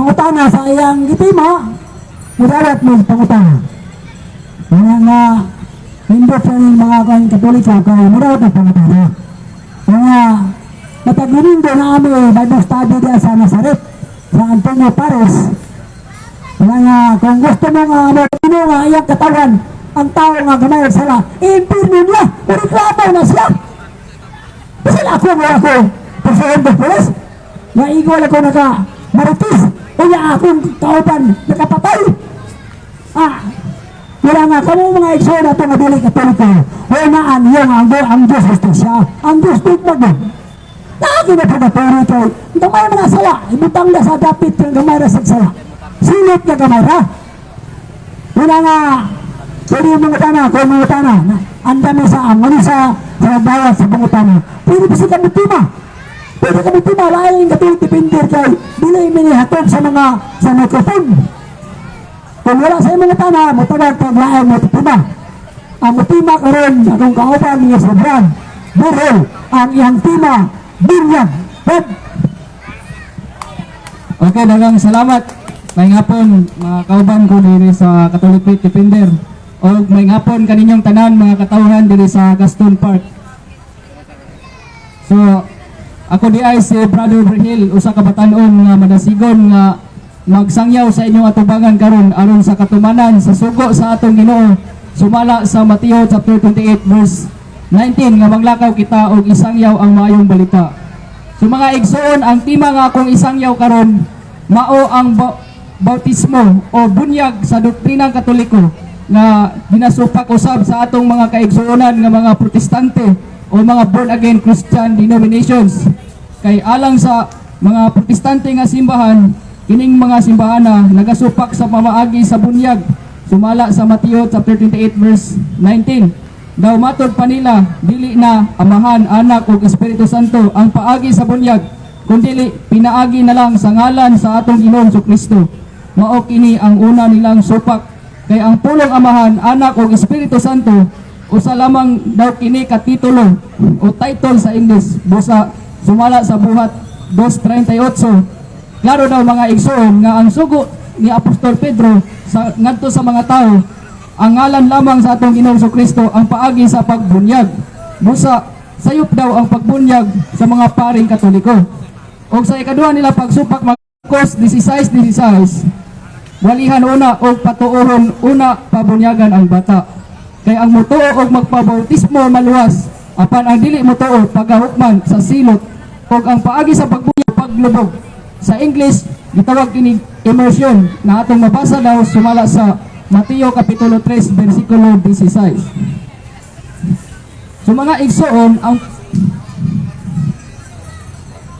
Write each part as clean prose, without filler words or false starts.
pangutana sa iyang gitima, mudawat mo pangutana. Nga hindi sa mga Katoliko kay mudawat mo pangutana. Nga mataglunin doon na kami Bible study diya sa Nazaret, sa Antonio Pares. Nga kung gusto mo nga matino nga iyang katawan, ang tao nga gamay ang sala, impirno niya, uriklamo na siya. Kasi ako President of Police, nga igwal ako maritis, kaya akong kauban nakapatay. Wala nga kamo mga igsoon na ito nga dili Katoliko, wala ang iyong ang Diyos justisya, ang Diyos tigmagod. Lagi na pagkaturi kay gamay mga sala, ibutang na sa dapit ng gamay na sa sala. Silip na gamay na. Wala nga, pwede yung mga tana, ang dami sa angoni sa bayad sa mga tana. Pwede pa siya kamitima. Pwede kamitima, laing Katolik depender kay dili minihatog sa microphone. Kung wala sa mga tana, mutawag kag laing matitima. Ang mutima karon akong kauban niya sa brand, burol, ang iyang tima, binyag. Okay, dagang salamat. May ngapon mga kauban ko diri sa Catholic Faith Defender. O may ngapon kaninyong tanan mga katawhan diri sa Gaston Park. So ako di ay si Brother Brahil, usa ka batan-on nga madasigon nga magsangyaw sa inyong atubangan karon aron sa katumanan sa sugo sa atong Ginoo. Sumala sa Mateo chapter 28 verse 19 nga manglakaw kita og isangyaw ang maayong balita. So mga igsoon, ang tema nga akong isangyaw karon mao ang bautismo o bunyag sa doktrinang Katoliko nga ginasupak usab sa atong mga kaigsuonan nga mga Protestante o mga born again Christian denominations. Kay alang sa mga Protestante nga simbahan, kining mga simbahana nagasupak sa pamaagi sa bunyag. Sumala sa Mateo chapter 28 verse 19. Daw matod pa nila, dili na Amahan, Anak ug Espiritu Santo ang paagi sa bunyag, kundi pinaagi na lang sa ngalan sa atong Ginoong Kristo. Mao kini ang una nilang supak. Kay ang pulong Amahan, Anak ug Espiritu Santo usa lamang daw kini ka titulo o title sa English. Busa sumala sa buhat 2:38. Klaro daw mga igsoon nga ang sugo ni Apostol Pedro ngadto sa mga tao, ang ngalan lamang sa atong Ginoong Kristo ang paagi sa pagbunyag. Busa sayop daw ang pagbunyag sa mga paring Katoliko. Og sa ikaduha nila pagsupak Marcos 16:16, walihan una o patuohon una pabunyagan ang bata. Kay ang mutuo og magpabautismo maluwas, apan ang dili mutuo pagahukman sa silot, og ang paagi sa pagbunyag paglubog. Sa English gitawag kini immersion na atong mabasa daw sumala sa Mateo kapitulo 3 bersikulo 16. So mga igsoon,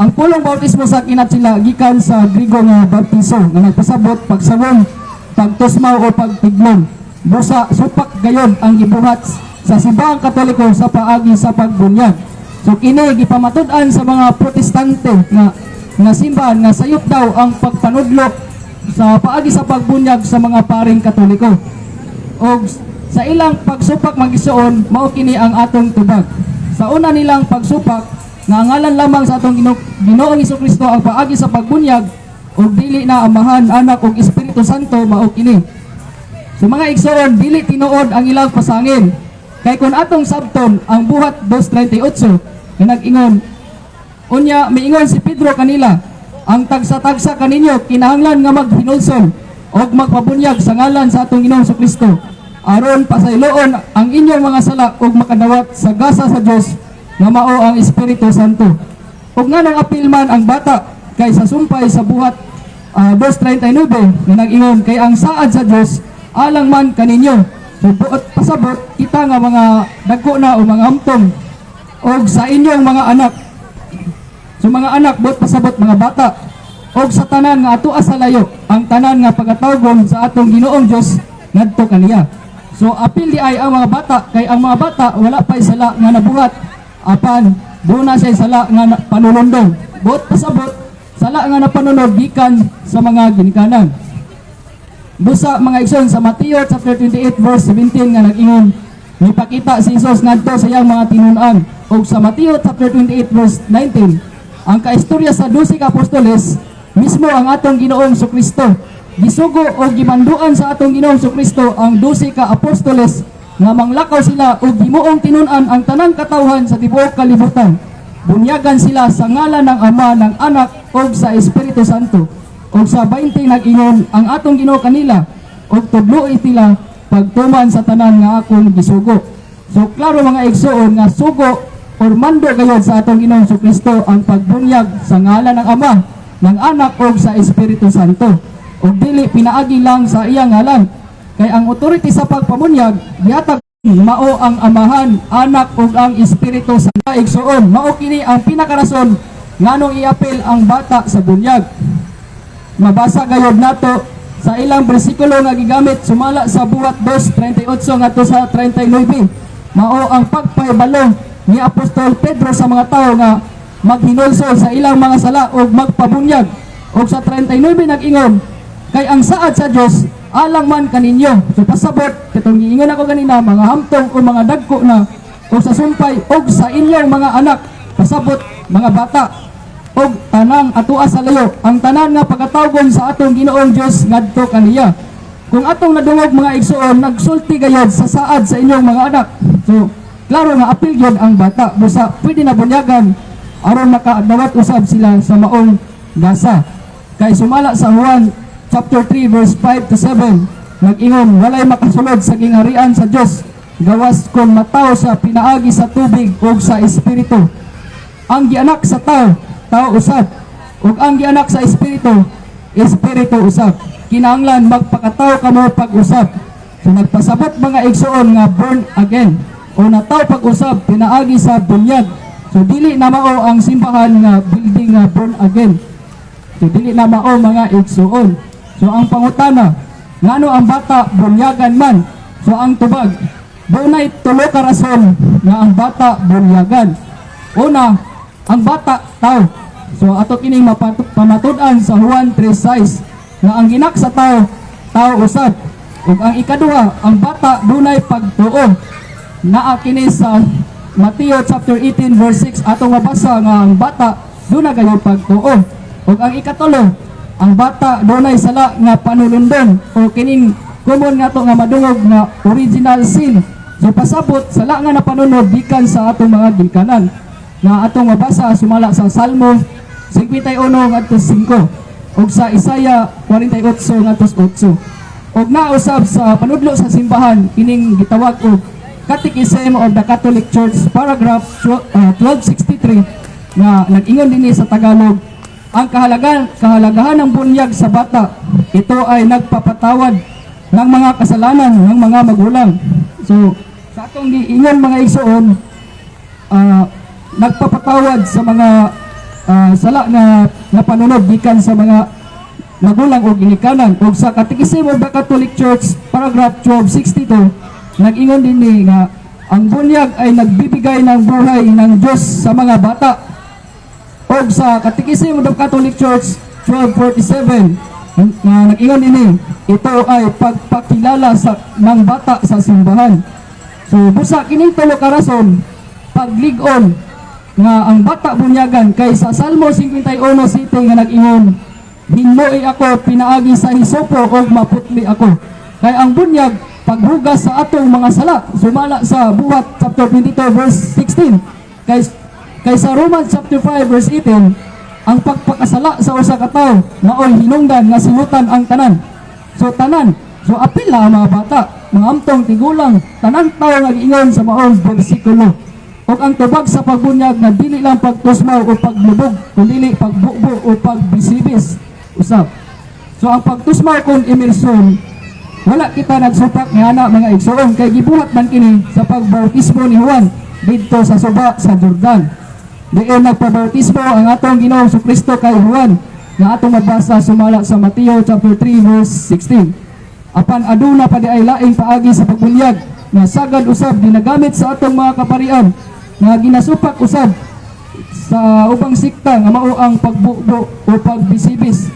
ang pulong bautismo sa kinatsila gikan sa Grigo nga baptizo nga nagpasabot pagsawon, pagtusmaw o pagtiglon. Busa supak gayod ang gibuhat sa simbahang Katoliko sa paagi sa pagbunyag. So kini gipamatud-an sa mga Protestante nga simbahan nga sayop daw ang pagpanudlo sa paagi sa pagbunyag sa mga paring Katoliko. O sa ilang pagsupak mag-igsoon, mao kini ang atong tubag. Sa una nilang pagsupak nga ngalan lamang sa atong Ginoong Kristo ang paagi sa pagbunyag ug dili na Amahan, Anak ug Espiritu Santo, mao kini. So mga igsoon, dili tinuod ang ilang pasangin. Kay kun atong sabton ang buhat 2:38 nga nag-ingon, unya miingon si Pedro kanila, ang tagsa-tagsa kaninyo kinahanglan nga maghinulsol og magpabunyag sa ngalan sa atong Ginoong Kristo, aron pasayloon ang inyong mga sala ug makadawat sa gasa sa Dios nga mao ang Espiritu Santo. Ug nganong apil man ang bata kay sa sumpay sa buhat 2:39 nga nag-ingon, kay ang saad sa Dios alang man kaninyo. So buot pasabot kita nga mga dagko na o mga amtong og sa inyong mga anak. So mga anak, buot pasabot mga bata, og sa tanan nga atoa sa layo, ang tanan nga pagatawgon sa atong Ginoong Dios ngadto kaniya. So apil di ay ang mga bata, kay ang mga bata wala pa sala nga nabuhat, apan duna siya sala nga panulundong. Buot pasabot sala nga napanunod gikan sa mga ginikanan. Busa mga igsoon, sa Mateo chapter 28 verse 17 nga nag-ingon, mipakita si Jesus ngadto sa iyang mga tinun-an. Og sa Mateo chapter 28 verse 19, ang kaistorya sa 12 ka apostoles mismo ang atong Ginoong Kristo. Gisugo o gimanduan sa atong Ginoong Kristo ang 12 ka apostoles nga manglakaw sila ug himuong tinun-an ang tanang katawhan sa tibuok kalibutan. Bunyagan sila sa ngalan ng Ama, ng Anak ug sa Espiritu Santo. Ug sa 20 nag-ingon ang atong Ginoo kanila ug tudloi sila pagtuman sa tanan nga akong gisugo. So klaro mga igsoon nga sugo or mando gayud sa atong Ginoong Kristo ang pagbunyag sa ngalan ng Ama, ng Anak ug sa Espiritu Santo. Ug dili pinaagi lang sa iyang ngalan. Kay ang authority sa pagpabunyag gihatag mao ang Amahan, Anak ug ang Espiritu Santo. Igsoon, mao kini ang pinakarason nganong iapil ang bata sa bunyag. Mabasa gayud nato sa ilang bersikulo nga gigamit sumala sa buhat 2:38 ngadto sa 39. Mao ang pagpahibalo ni Apostol Pedro sa mga tawo nga maghinulsol sa ilang mga sala ug magpabunyag. Ug sa 39 nag-ingon, kay ang saad sa Dios alang man kaninyo. So pasabot katong giingon ako kanina, mga hamtong o mga dagko na o sa sumpay o sa inyong mga anak, pasabot mga bata o tanang atua sa layo, ang tanan nga pagkatawgon sa atong Ginoong Dios ngadto kaniya. Kung atong nadungog mga igsoon, nagsulti gayud sa saad sa inyong mga anak. So klaro nga apil gyud ang bata, busa pwede na bunyagan aron makadawat usab sila sa maong gasa. Kay sumala sa Juan chapter 3 verse 5 to 7 nag-ingon, walay makasulod sa gingharian sa Dios gawas kon mataw sa pinaagi sa tubig ug sa espiritu. Ang gianak sa tao, tao usab, ug ang gianak sa espiritu, espiritu usab. Kinahanglan magpakataw kamo pag-usab. So nagpasabot mga igsoon nga born again o nataw pag-usab pinaagi sa bunyag. So dili na mao ang simbahan nga building nga born again. So dili na mao mga igsoon. So ang pangutana, ngano ang bata bunyagan man? So ang tubag, dunay tulo ka rason nga ang bata bunyagan. Una, ang bata tao. So ato kining pamatud-an sa Juan 3:6 nga ang ginak sa tao, tao usab. Ug ang ikaduha, ang bata dunay pagtuo. Naa kini sa Mateo chapter 18 verse 6 atong mabasa nga ang bata dunay gayud pagtuo. Ug ang ikatulo, ang bata dunay sala nga panulundon o kining common nga to nga madungog nga original sin. So pasabot sala nga napanunod gikan sa atong mga gilkanan na atong mabasa sumala sa Salmo 51 ngadto 5 ug sa Isaiah 48 ngadto 8. Ug nausab sa panudlo sa simbahan kining gitawag og Catechism of the Catholic Church paragraph 1263 nga nag-ingon dinhi sa Tagalog, ang kahalagahan ng bunyag sa bata, ito ay nagpapatawad ng mga kasalanan ng mga magulang. So, sa atong giingon mga igsoon, nagpapatawad sa mga sala na panunod gikan sa mga magulang o ginikanan. O sa Catechism of the Catholic Church, paragraph 1262, nag-ingon din nga ang bunyag ay nagbibigay ng buhay ng Diyos sa mga bata. O sa Catechism of the Catholic Church 1247 na nag-ingon din ito ay pagpakilala ng bata sa simbahan. So busa kining tulo ka rason paglig-on nga ang bata bunyagan kay sa Salmo 51 city nga nag-ingon, hinmoy ako pinaagi sa hisopo og maputli ako. Kay ang bunyag paghugas sa atong mga sala sumala sa Buhat chapter 22 verse 16. Kay sa Romans chapter 5 verse 18, ang pagpakasala sa usa ka tawo maoy hinungdan nga simutan ang tanan. So tanan, so apil na ang mga bata, mga amtong tigulang, tanan tawo nga giingon sa maong bersikulo. O ang tubag sa pagbunyag na dili lang pagtusmaw o paglubog, kundi pagbubo o pagbisibis usab. So ang pagtusmaw kung immersion, wala kita nagsupak nga ana mga igsoon kay gibuhat man kini sa pagbautismo ni Juan didto sa suba sa Jordan. Diin nagpabautismo ang atong Ginoong Kristo kay Juan nga atong mabasa sumala sa Mateo chapter 3 verse 16. Apan aduna pa di ay laing paagi sa pagbunyag na sagad usab ginagamit sa atong mga kaparian nga ginasupak usab sa ubang sikta nga mao ang pagbubo o pagbisibis.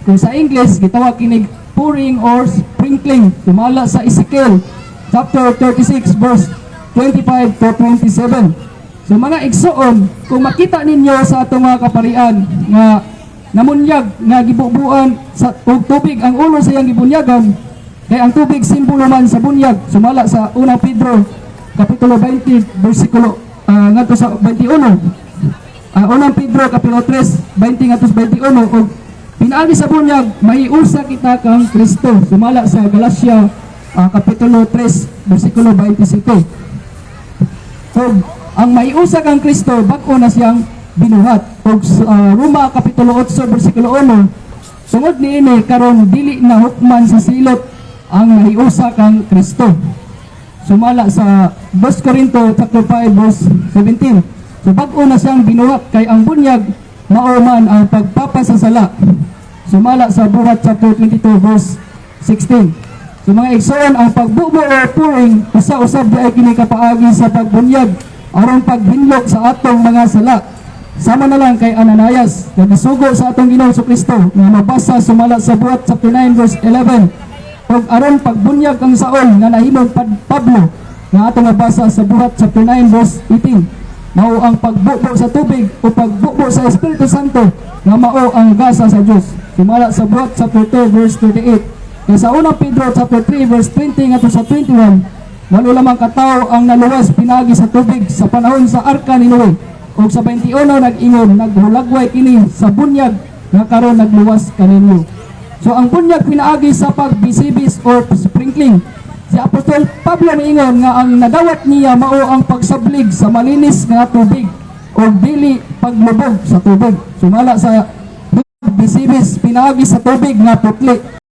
Kung sa English gitawag kinig pouring or sprinkling sumala sa Ezekiel chapter 36 verse 25 to 27. So mga igsoon, kung makita ninyo sa atong mga kaparian nga namunyag nga gibubuan sa og tubig ang ulo sa iyang gibunyagan, kay ang tubig simbolo man sa bunyag. Sumala sa 1 Pedro kapitulo 20 bersikulo ngadto sa 21. 1 Pedro kapitulo 3 20 ngadto sa 21, og pinaagi sa bunyag mahiusa kita kang Kristo. Sumala sa Galacia kapitulo 3 bersikulo 27. Og ang mahiusa kang Kristo bag-o na siyang binuhat. Og Roma kapitulo 8 bersikulo 1, tungod niini karon dili na hukman sa silot ang mahiusa kang Kristo. Sumala sa 2 Corinto chapter 5 verse 17. So bag-o na siyang binuhat, kay ang bunyag mao man ang pagpapasasala. Sumala sa Buhat chapter 22 verse 16. So mga igsoon, ang pagbubo o pouring usa-usab di ay kini kapaagi sa pagbunyag aron paghinlok sa atong mga sala. Sama na lang kay Ananias nga nasugo sa atong Ginoong Kristo nga mabasa sumala sa Buhat chapter 9 verse 11. Og aron pagbunyag ang Saul nga nahimong Pablo nga atong mabasa sa Buhat chapter 9 verse 18. Mao ang pagbubo sa tubig o pagbubo sa Espiritu Santo nga mao ang gasa sa Dios. Sumala sa Buhat chapter 2 verse 38. Kaya sa 1 Pedro chapter 3 verse 20 ngadto sa 21, walo lamang katawo ang naluwas pinagi sa tubig sa panahon sa arka ni Noe. Og sa 21 nag-ingon, naghulagway kini sa bunyag nga karon nagluwas kaninyo. So ang bunyag pinaagi sa pagbisibis or sprinkling. Si Apostol Pablo miingon nga ang nadawat niya mao ang pagsablig sa malinis nga tubig o dili paglubog sa tubig. Sumala sa bisibis pinaagi sa tubig nga putli